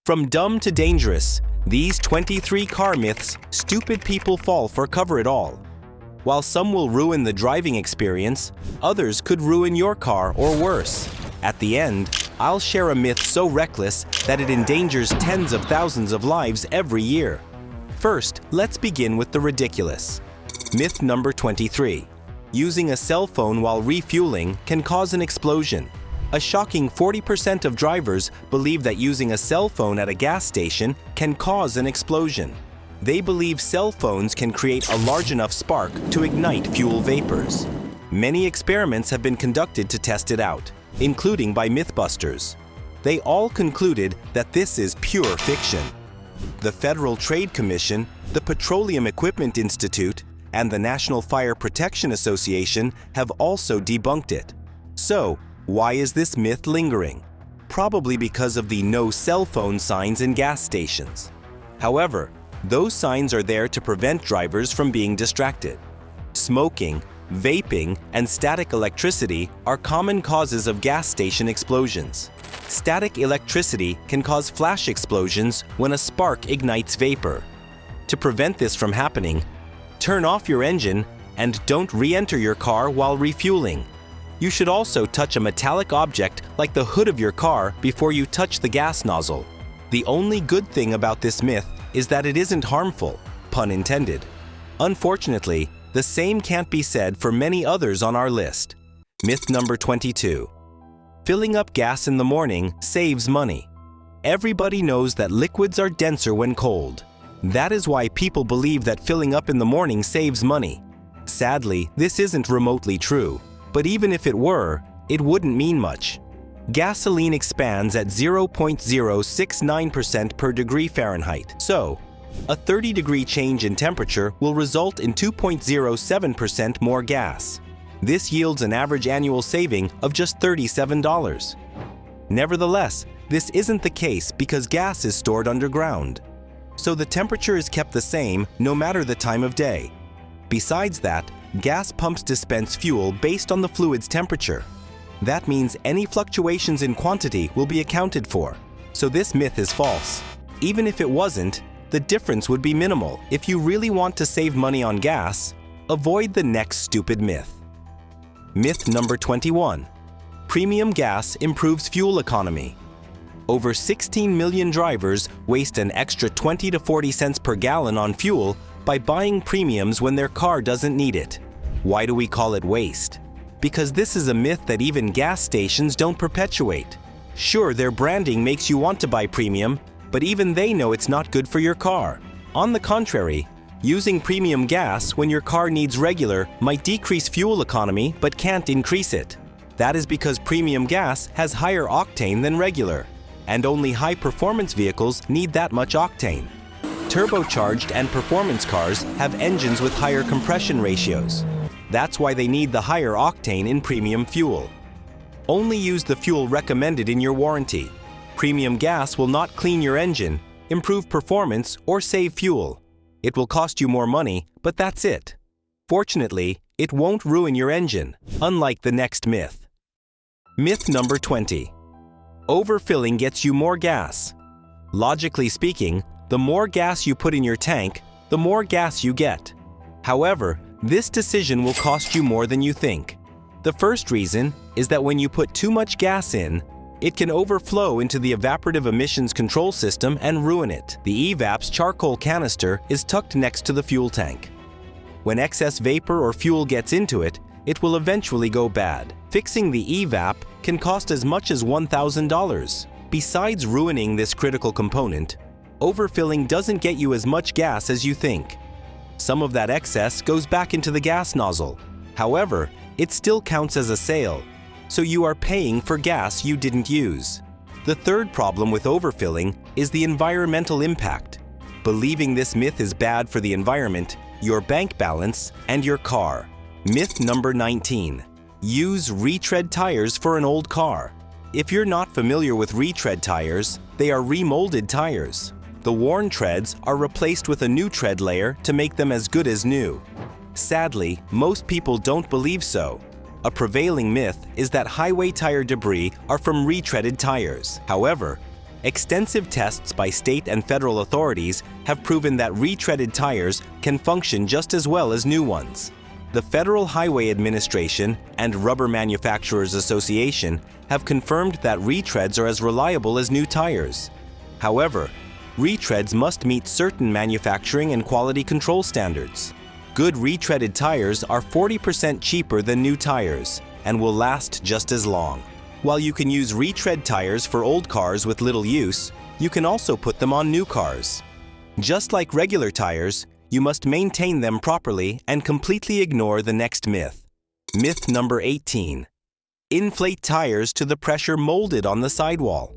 From dumb to dangerous, these 23 car myths stupid people fall for cover it all. While some will ruin the driving experience, others could ruin your car or worse. At the end, I'll share a myth so reckless that it endangers tens of thousands of lives every year. First, let's begin with the ridiculous. Myth number 23. Using a cell phone while refueling can cause an explosion. A shocking 40% of drivers believe that using a cell phone at a gas station can cause an explosion. They believe cell phones can create a large enough spark to ignite fuel vapors. Many experiments have been conducted to test it out, including by Mythbusters. They all concluded that this is pure fiction. The Federal Trade Commission, the Petroleum Equipment Institute, and the National Fire Protection Association have also debunked it. So, why is this myth lingering? Probably because of the no cell phone signs in gas stations. However, those signs are there to prevent drivers from being distracted. Smoking, vaping, and static electricity are common causes of gas station explosions. Static electricity can cause flash explosions when a spark ignites vapor. To prevent this from happening, turn off your engine and don't re-enter your car while refueling. You should also touch a metallic object like the hood of your car before you touch the gas nozzle. The only good thing about this myth is that it isn't harmful, pun intended. Unfortunately, the same can't be said for many others on our list. Myth number 22. Filling up gas in the morning saves money. Everybody knows that liquids are denser when cold. That is why people believe that filling up in the morning saves money. Sadly, this isn't remotely true, but even if it were, it wouldn't mean much. Gasoline expands at 0.069% per degree Fahrenheit, so a 30-degree change in temperature will result in 2.07% more gas. This yields an average annual saving of just $37. Nevertheless, this isn't the case because gas is stored underground, so the temperature is kept the same no matter the time of day. Besides that, gas pumps dispense fuel based on the fluid's temperature. That means any fluctuations in quantity will be accounted for, so this myth is false. Even if it wasn't, the difference would be minimal. If you really want to save money on gas, avoid the next stupid myth. Myth number 21. Premium gas improves fuel economy. Over 16 million drivers waste an extra 20 to 40 cents per gallon on fuel by buying premiums when their car doesn't need it. Why do we call it waste? Because this is a myth that even gas stations don't perpetuate. Sure, their branding makes you want to buy premium, but even they know it's not good for your car. On the contrary, using premium gas when your car needs regular might decrease fuel economy but can't increase it. That is because premium gas has higher octane than regular, and only high-performance vehicles need that much octane. Turbocharged and performance cars have engines with higher compression ratios. That's why they need the higher octane in premium fuel. Only use the fuel recommended in your warranty. Premium gas will not clean your engine, improve performance, or save fuel. It will cost you more money, but that's it. Fortunately, it won't ruin your engine, unlike the next myth. Myth number 20. Overfilling gets you more gas. Logically speaking, the more gas you put in your tank, the more gas you get. However, this decision will cost you more than you think. The first reason is that when you put too much gas in, it can overflow into the evaporative emissions control system and ruin it. The EVAP's charcoal canister is tucked next to the fuel tank. When excess vapor or fuel gets into it, it will eventually go bad. Fixing the EVAP can cost as much as $1,000. Besides ruining this critical component, overfilling doesn't get you as much gas as you think. Some of that excess goes back into the gas nozzle. However, it still counts as a sale, so you are paying for gas you didn't use. The third problem with overfilling is the environmental impact. Believing this myth is bad for the environment, your bank balance, and your car. Myth number 19. Use retread tires for an old car. If you're not familiar with retread tires, they are remolded tires. The worn treads are replaced with a new tread layer to make them as good as new. Sadly, most people don't believe so. A prevailing myth is that highway tire debris are from retreaded tires. However, Extensive tests by state and federal authorities have proven that retreaded tires can function just as well as new ones. The Federal Highway Administration and Rubber Manufacturers Association have confirmed that retreads are as reliable as new tires. However, retreads must meet certain manufacturing and quality control standards. Good retreaded tires are 40% cheaper than new tires and will last just as long. While you can use retread tires for old cars with little use, you can also put them on new cars. Just like regular tires, you must maintain them properly and completely ignore the next myth. Myth number 18. Inflate tires to the pressure molded on the sidewall.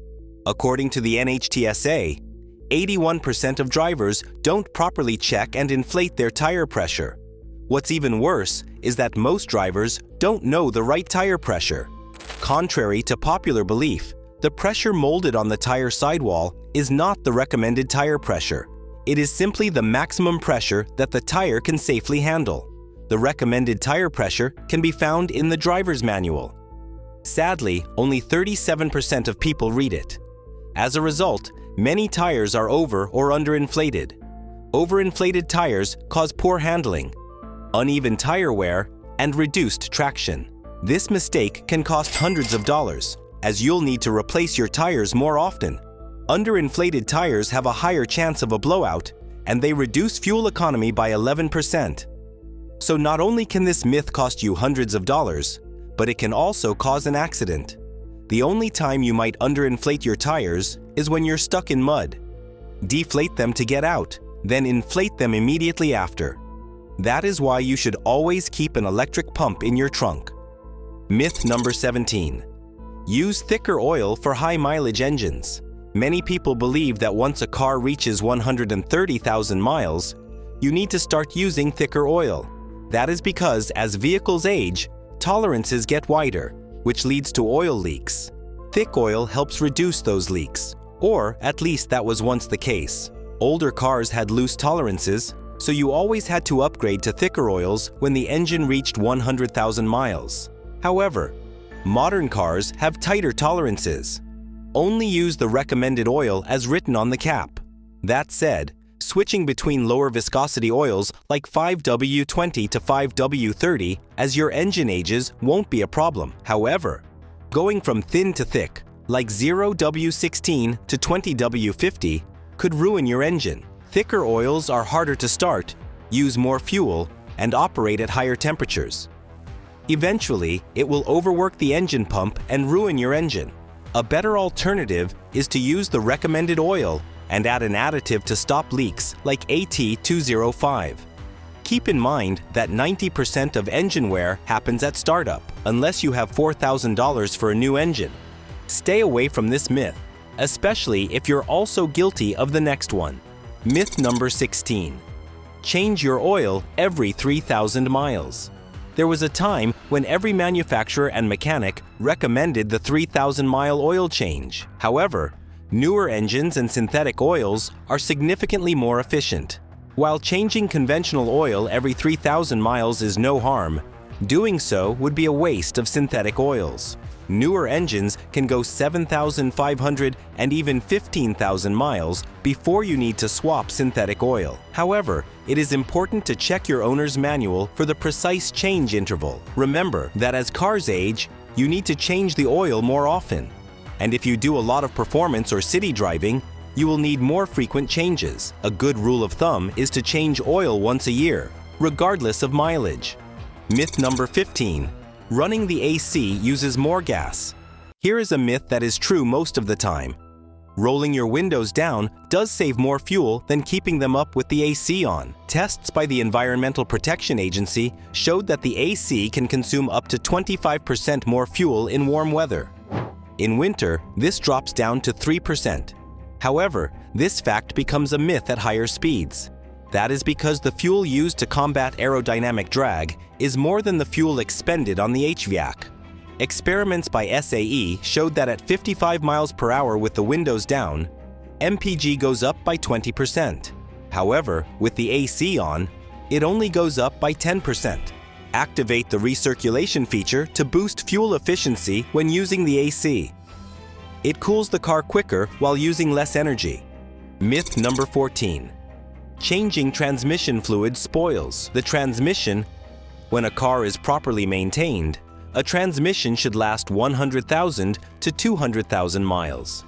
According to the NHTSA, 81% of drivers don't properly check and inflate their tire pressure. What's even worse is that most drivers don't know the right tire pressure. Contrary to popular belief, the pressure molded on the tire sidewall is not the recommended tire pressure. It is simply the maximum pressure that the tire can safely handle. The recommended tire pressure can be found in the driver's manual. Sadly, only 37% of people read it. As a result, many tires are over or underinflated. Overinflated tires cause poor handling, uneven tire wear, and reduced traction. This mistake can cost hundreds of dollars, as you'll need to replace your tires more often. Underinflated tires have a higher chance of a blowout, and they reduce fuel economy by 11%. So not only can this myth cost you hundreds of dollars, but it can also cause an accident. The only time you might underinflate your tires is when you're stuck in mud. Deflate them to get out, then inflate them immediately after. That is why you should always keep an electric pump in your trunk. Myth number 17. Use thicker oil for high-mileage engines. Many people believe that once a car reaches 130,000 miles, you need to start using thicker oil. That is because as vehicles age, tolerances get wider, which leads to oil leaks. Thick oil helps reduce those leaks, or at least that was once the case. Older cars had loose tolerances, so you always had to upgrade to thicker oils when the engine reached 100,000 miles. However, modern cars have tighter tolerances. Only use the recommended oil as written on the cap. That said, switching between lower viscosity oils like 5W20 to 5W30 as your engine ages won't be a problem. However, going from thin to thick, like 0W16 to 20W50, could ruin your engine. Thicker oils are harder to start, use more fuel, and operate at higher temperatures. Eventually, it will overwork the engine pump and ruin your engine. A better alternative is to use the recommended oil and add an additive to stop leaks like AT205. Keep in mind that 90% of engine wear happens at startup, unless you have $4,000 for a new engine. Stay away from this myth, especially if you're also guilty of the next one. Myth number 16. Change your oil every 3,000 miles. There was a time when every manufacturer and mechanic recommended the 3,000-mile oil change. However, newer engines and synthetic oils are significantly more efficient. While changing conventional oil every 3,000 miles is no harm, doing so would be a waste of synthetic oils. Newer engines can go 7,500 and even 15,000 miles before you need to swap synthetic oil. However, it is important to check your owner's manual for the precise change interval. Remember that as cars age, you need to change the oil more often. And if you do a lot of performance or city driving, you will need more frequent changes. A good rule of thumb is to change oil once a year, regardless of mileage. Myth number 15. Running the AC uses more gas. Here is a myth that is true most of the time. Rolling your windows down does save more fuel than keeping them up with the AC on. Tests by the Environmental Protection Agency showed that the AC can consume up to 25% more fuel in warm weather. In winter, this drops down to 3%. However, this fact becomes a myth at higher speeds. That is because the fuel used to combat aerodynamic drag is more than the fuel expended on the HVAC. Experiments by SAE showed that at 55 miles per hour with the windows down, MPG goes up by 20%. However, with the AC on, it only goes up by 10%. Activate the recirculation feature to boost fuel efficiency when using the AC. It cools the car quicker while using less energy. Myth number 14. Changing transmission fluid spoils the transmission. When a car is properly maintained, a transmission should last 100,000 to 200,000 miles.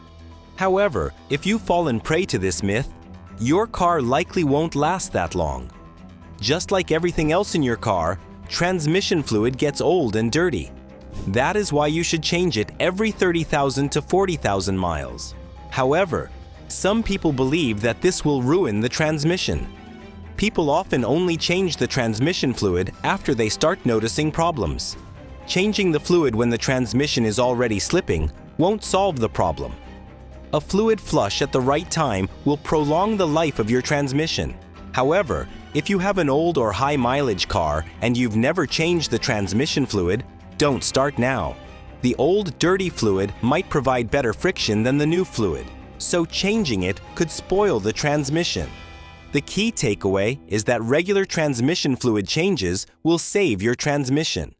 However, if you've fallen prey to this myth, your car likely won't last that long. Just like everything else in your car, transmission fluid gets old and dirty. That is why you should change it every 30,000 to 40,000 miles. However, some people believe that this will ruin the transmission. People often only change the transmission fluid after they start noticing problems. Changing the fluid when the transmission is already slipping won't solve the problem. A fluid flush at the right time will prolong the life of your transmission. However, if you have an old or high mileage car and you've never changed the transmission fluid, don't start now. The old dirty fluid might provide better friction than the new fluid, so changing it could spoil the transmission. The key takeaway is that regular transmission fluid changes will save your transmission.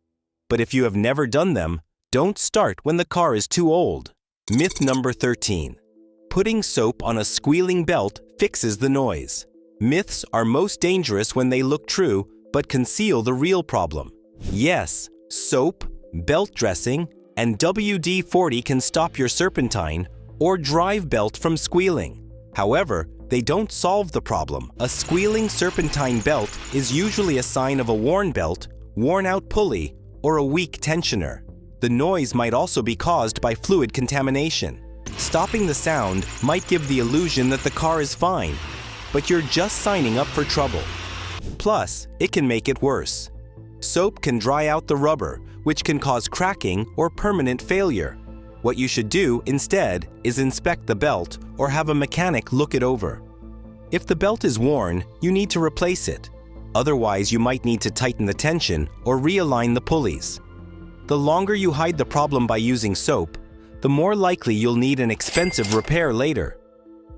But if you have never done them, don't start when the car is too old. Myth number 13. Putting soap on a squealing belt fixes the noise. Myths are most dangerous when they look true but conceal the real problem. Yes, soap, belt dressing, and WD-40 can stop your serpentine or drive belt from squealing. However, they don't solve the problem. A squealing serpentine belt is usually a sign of a worn belt, worn-out pulley, or a weak tensioner. The noise might also be caused by fluid contamination. Stopping the sound might give the illusion that the car is fine, but you're just signing up for trouble. Plus, it can make it worse. Soap can dry out the rubber, which can cause cracking or permanent failure. What you should do instead is inspect the belt or have a mechanic look it over. If the belt is worn, you need to replace it. Otherwise, you might need to tighten the tension or realign the pulleys. The longer you hide the problem by using soap, the more likely you'll need an expensive repair later.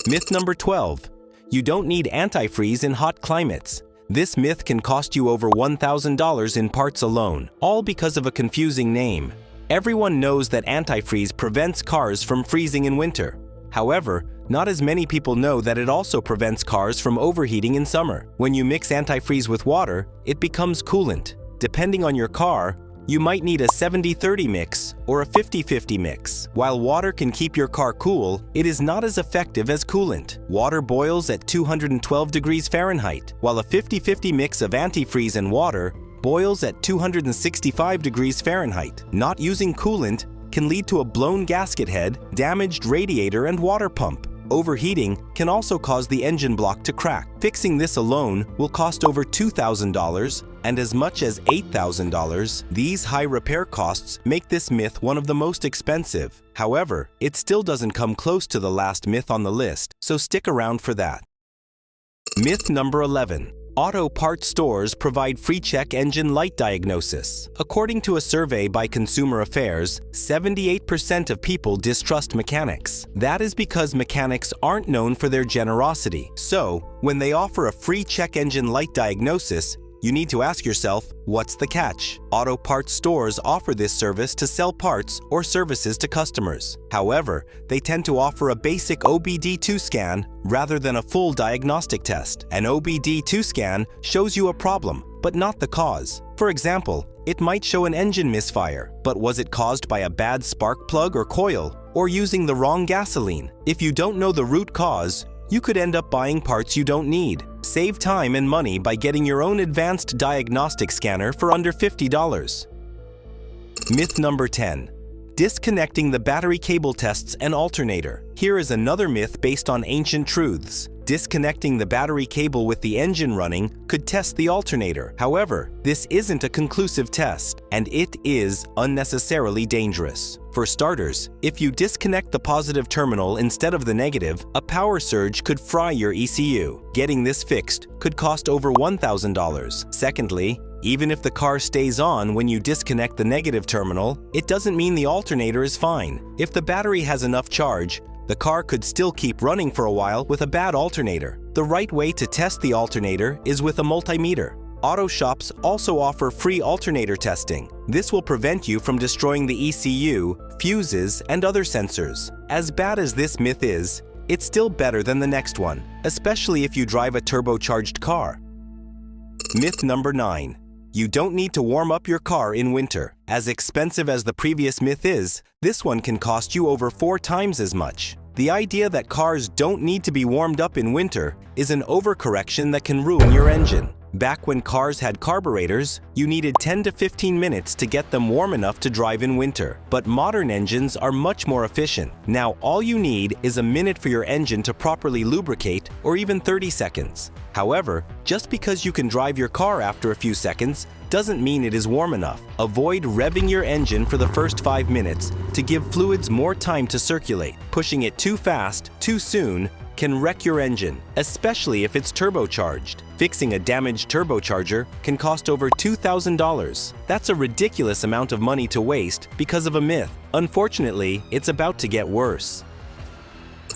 Myth number 12. You don't need antifreeze in hot climates. This myth can cost you over $1,000 in parts alone, all because of a confusing name. Everyone knows that antifreeze prevents cars from freezing in winter. However, not as many people know that it also prevents cars from overheating in summer. When you mix antifreeze with water, it becomes coolant. Depending on your car, you might need a 70-30 mix or a 50-50 mix. While water can keep your car cool, it is not as effective as coolant. Water boils at 212 degrees Fahrenheit, while a 50-50 mix of antifreeze and water boils at 265 degrees Fahrenheit. Not using coolant can lead to a blown gasket head, damaged radiator and water pump. Overheating can also cause the engine block to crack. Fixing this alone will cost over $2,000 and as much as $8,000. These high repair costs make this myth one of the most expensive. However, it still doesn't come close to the last myth on the list, so stick around for that. Myth number 11. Auto parts stores provide free check engine light diagnosis. According to a survey by Consumer Affairs, 78% of people distrust mechanics. That is because mechanics aren't known for their generosity. So, when they offer a free check engine light diagnosis, you need to ask yourself, what's the catch? Auto parts stores offer this service to sell parts or services to customers. However, they tend to offer a basic OBD2 scan rather than a full diagnostic test. An OBD2 scan shows you a problem, but not the cause. For example, it might show an engine misfire, but was it caused by a bad spark plug or coil, or using the wrong gasoline? If you don't know the root cause, you could end up buying parts you don't need. Save time and money by getting your own advanced diagnostic scanner for under $50. Myth number 10. Disconnecting the battery cable tests an alternator. Here is another myth based on ancient truths. Disconnecting the battery cable with the engine running could test the alternator. However, this isn't a conclusive test, and it is unnecessarily dangerous. For starters, if you disconnect the positive terminal instead of the negative, a power surge could fry your ECU. Getting this fixed could cost over $1,000. Secondly, even if the car stays on when you disconnect the negative terminal, it doesn't mean the alternator is fine. If the battery has enough charge, the car could still keep running for a while with a bad alternator. The right way to test the alternator is with a multimeter. Auto shops also offer free alternator testing. This will prevent you from destroying the ECU, fuses, and other sensors. As bad as this myth is, it's still better than the next one, especially if you drive a turbocharged car. Myth number 9. You don't need to warm up your car in winter. As expensive as the previous myth is, this one can cost you over 4 times as much. The idea that cars don't need to be warmed up in winter is an overcorrection that can ruin your engine. Back when cars had carburetors, you needed 10 to 15 minutes to get them warm enough to drive in winter. But modern engines are much more efficient. Now all you need is a minute for your engine to properly lubricate, or even 30 seconds. However, just because you can drive your car after a few seconds doesn't mean it is warm enough. Avoid revving your engine for the first 5 minutes to give fluids more time to circulate. Pushing it too fast, too soon, can wreck your engine, especially if it's turbocharged. Fixing a damaged turbocharger can cost over $2,000. That's a ridiculous amount of money to waste because of a myth. Unfortunately, it's about to get worse.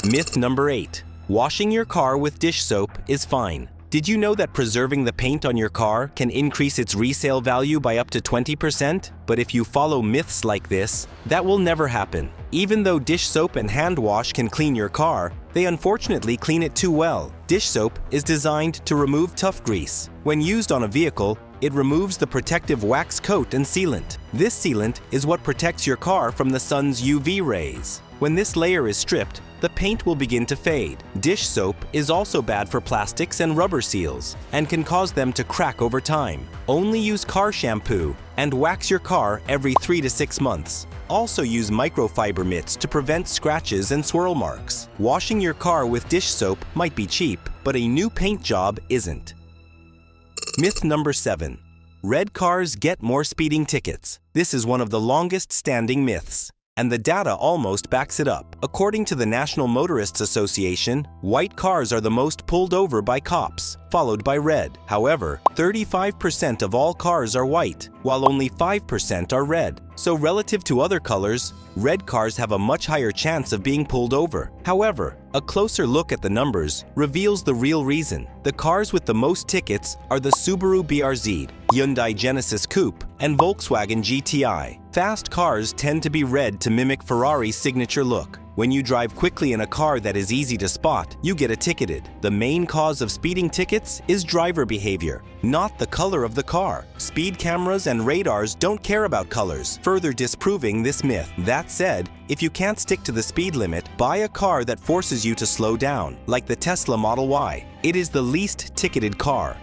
Myth number 8. Washing your car with dish soap is fine. Did you know that preserving the paint on your car can increase its resale value by up to 20%? But if you follow myths like this, that will never happen. Even though dish soap and hand wash can clean your car, they unfortunately clean it too well. Dish soap is designed to remove tough grease. When used on a vehicle, it removes the protective wax coat and sealant. This sealant is what protects your car from the sun's UV rays. When this layer is stripped, the paint will begin to fade. Dish soap is also bad for plastics and rubber seals and can cause them to crack over time. Only use car shampoo and wax your car every 3 to 6 months. Also use microfiber mitts to prevent scratches and swirl marks. Washing your car with dish soap might be cheap, but a new paint job isn't. Myth number 7. Red cars get more speeding tickets. This is one of the longest standing myths, and the data almost backs it up. According to the National Motorists Association, white cars are the most pulled over by cops, followed by red. However, 35% of all cars are white, while only 5% are red. So relative to other colors, red cars have a much higher chance of being pulled over. However, a closer look at the numbers reveals the real reason. The cars with the most tickets are the Subaru BRZ, Hyundai Genesis Coupe, and Volkswagen GTI. Fast cars tend to be red to mimic Ferrari's signature look. When you drive quickly in a car that is easy to spot, you get ticketed. The main cause of speeding tickets is driver behavior, not the color of the car. Speed cameras and radars don't care about colors, further disproving this myth. That said, if you can't stick to the speed limit, buy a car that forces you to slow down, like the Tesla Model Y. It is the least ticketed car.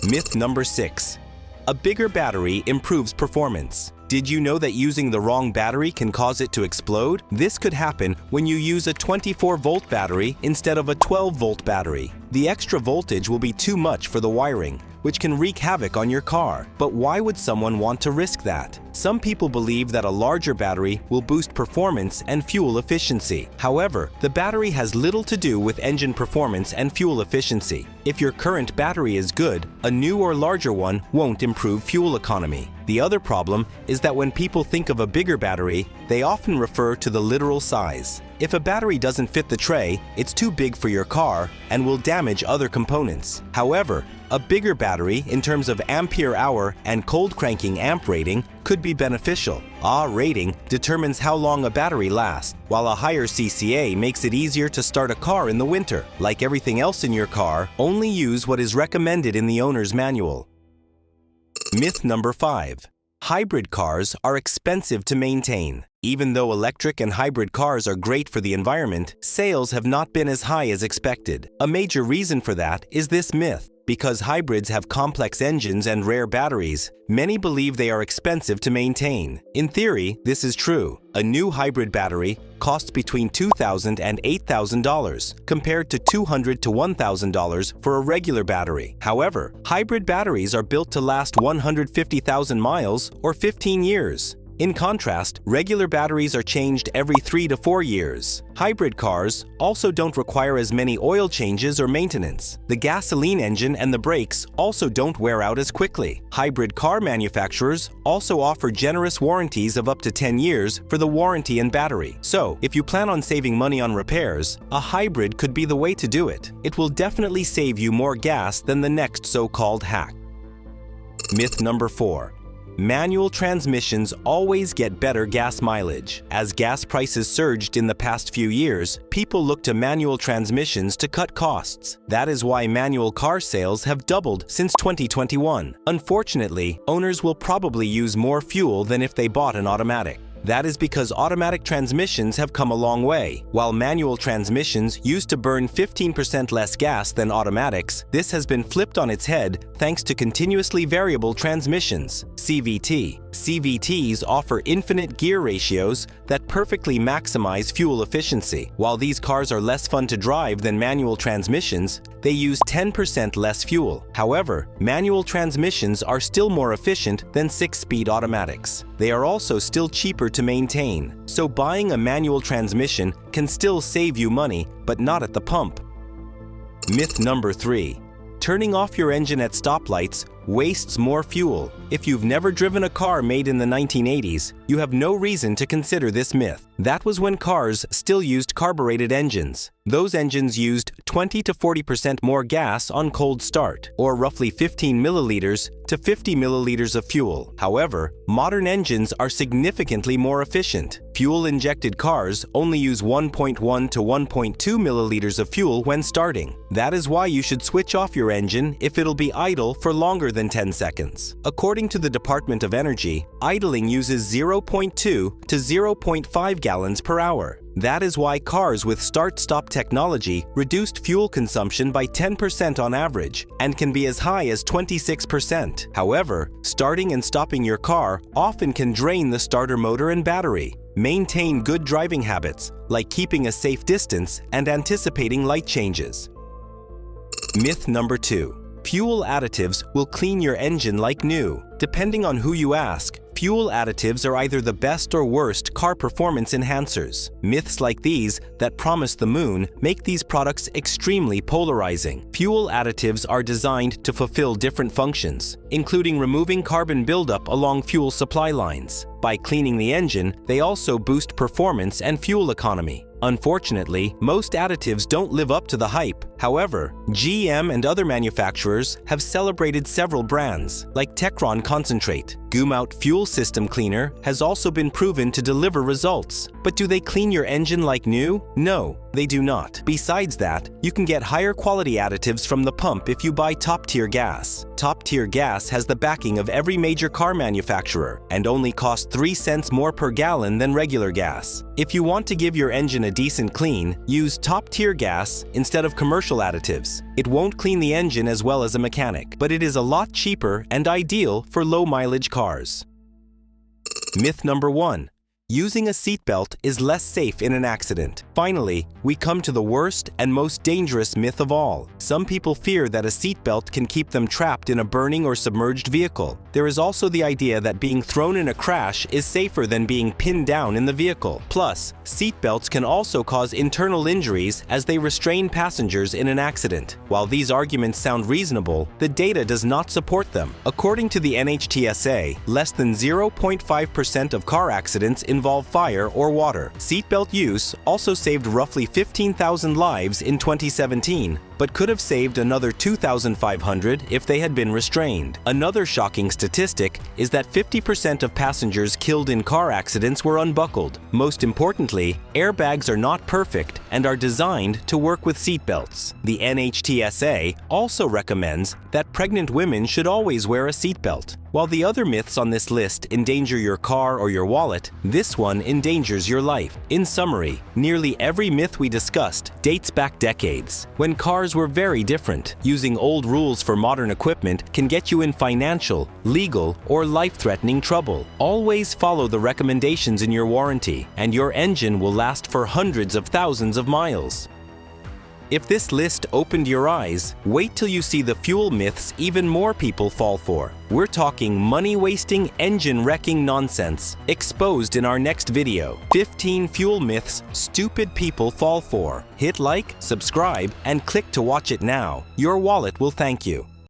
Myth number 6. A bigger battery improves performance. Did you know that using the wrong battery can cause it to explode? This could happen when you use a 24-volt battery instead of a 12-volt battery. The extra voltage will be too much for the wiring, which can wreak havoc on your car. But why would someone want to risk that? Some people believe that a larger battery will boost performance and fuel efficiency. However, the battery has little to do with engine performance and fuel efficiency. If your current battery is good, a new or larger one won't improve fuel economy. The other problem is that when people think of a bigger battery, they often refer to the literal size. If a battery doesn't fit the tray, it's too big for your car and will damage other components. However, a bigger battery in terms of ampere hour and cold cranking amp rating could be beneficial. Rating determines how long a battery lasts, while a higher CCA makes it easier to start a car in the winter. Like everything else in your car, only use what is recommended in the owner's manual. Myth number 5. Hybrid cars are expensive to maintain. Even though electric and hybrid cars are great for the environment, sales have not been as high as expected. A major reason for that is this myth. Because hybrids have complex engines and rare batteries, many believe they are expensive to maintain. In theory, this is true. A new hybrid battery costs between $2,000 and $8,000, compared to $200 to $1,000 for a regular battery. However, hybrid batteries are built to last 150,000 miles or 15 years. In contrast, regular batteries are changed every 3 to 4 years. Hybrid cars also don't require as many oil changes or maintenance. The gasoline engine and the brakes also don't wear out as quickly. Hybrid car manufacturers also offer generous warranties of up to 10 years for the warranty and battery. So, if you plan on saving money on repairs, a hybrid could be the way to do it. It will definitely save you more gas than the next so-called hack. Myth number 4. Manual transmissions always get better gas mileage. As gas prices surged in the past few years, people look to manual transmissions to cut costs. That is why manual car sales have doubled since 2021. Unfortunately, owners will probably use more fuel than if they bought an automatic. That is because automatic transmissions have come a long way. While manual transmissions used to burn 15% less gas than automatics, this has been flipped on its head thanks to continuously variable transmissions, CVT. CVTs offer infinite gear ratios that perfectly maximize fuel efficiency. While these cars are less fun to drive than manual transmissions, they use 10% less fuel. However, manual transmissions are still more efficient than 6-speed automatics. They are also still cheaper to maintain, so buying a manual transmission can still save you money, but not at the pump. Myth number 3. Turning off your engine at stoplights wastes more fuel. If you've never driven a car made in the 1980s, you have no reason to consider this myth. That was when cars still used carbureted engines. Those engines used 20 to 40% more gas on cold start, or roughly 15 milliliters to 50 milliliters of fuel. However, modern engines are significantly more efficient. Fuel-injected cars only use 1.1 to 1.2 milliliters of fuel when starting. That is why you should switch off your engine if it'll be idle for longer than 10 seconds. According to the Department of Energy, idling uses 0.2 to 0.5 gallons per hour. That is why cars with start-stop technology reduced fuel consumption by 10% on average and can be as high as 26%. However, starting and stopping your car often can drain the starter motor and battery. Maintain good driving habits, like keeping a safe distance and anticipating light changes. Myth number 2. Fuel additives will clean your engine like new. Depending on who you ask, fuel additives are either the best or worst car performance enhancers. Myths like these that promise the moon make these products extremely polarizing. Fuel additives are designed to fulfill different functions, including removing carbon buildup along fuel supply lines. By cleaning the engine, they also boost performance and fuel economy. Unfortunately, most additives don't live up to the hype. However, GM and other manufacturers have celebrated several brands, like Techron Concentrate. Goomout Fuel System Cleaner has also been proven to deliver results. But do they clean your engine like new? No, they do not. Besides that, you can get higher quality additives from the pump if you buy top-tier gas. Top-tier gas has the backing of every major car manufacturer and only costs 3 cents more per gallon than regular gas. If you want to give your engine a decent clean, use top-tier gas instead of commercial additives. It won't clean the engine as well as a mechanic, but it is a lot cheaper and ideal for low-mileage cars. Myth number 1. Using a seatbelt is less safe in an accident. Finally, we come to the worst and most dangerous myth of all. Some people fear that a seatbelt can keep them trapped in a burning or submerged vehicle. There is also the idea that being thrown in a crash is safer than being pinned down in the vehicle. Plus, seatbelts can also cause internal injuries as they restrain passengers in an accident. While these arguments sound reasonable, the data does not support them. According to the NHTSA, less than 0.5% of car accidents involve fire or water. Seatbelt use also saved roughly 15,000 lives in 2017, but could have saved another 2,500 if they had been restrained. Another shocking statistic is that 50% of passengers killed in car accidents were unbuckled. Most importantly, airbags are not perfect and are designed to work with seatbelts. The NHTSA also recommends that pregnant women should always wear a seatbelt. While the other myths on this list endanger your car or your wallet, this one endangers your life. In summary, nearly every myth we discussed dates back decades, when cars were very different. Using old rules for modern equipment can get you in financial, legal, or life-threatening trouble. Always follow the recommendations in your warranty, and your engine will last for hundreds of thousands of miles. If this list opened your eyes, wait till you see the fuel myths even more people fall for. We're talking money-wasting, engine-wrecking nonsense, exposed in our next video. 15 fuel myths stupid people fall for. Hit like, subscribe, and click to watch it now. Your wallet will thank you.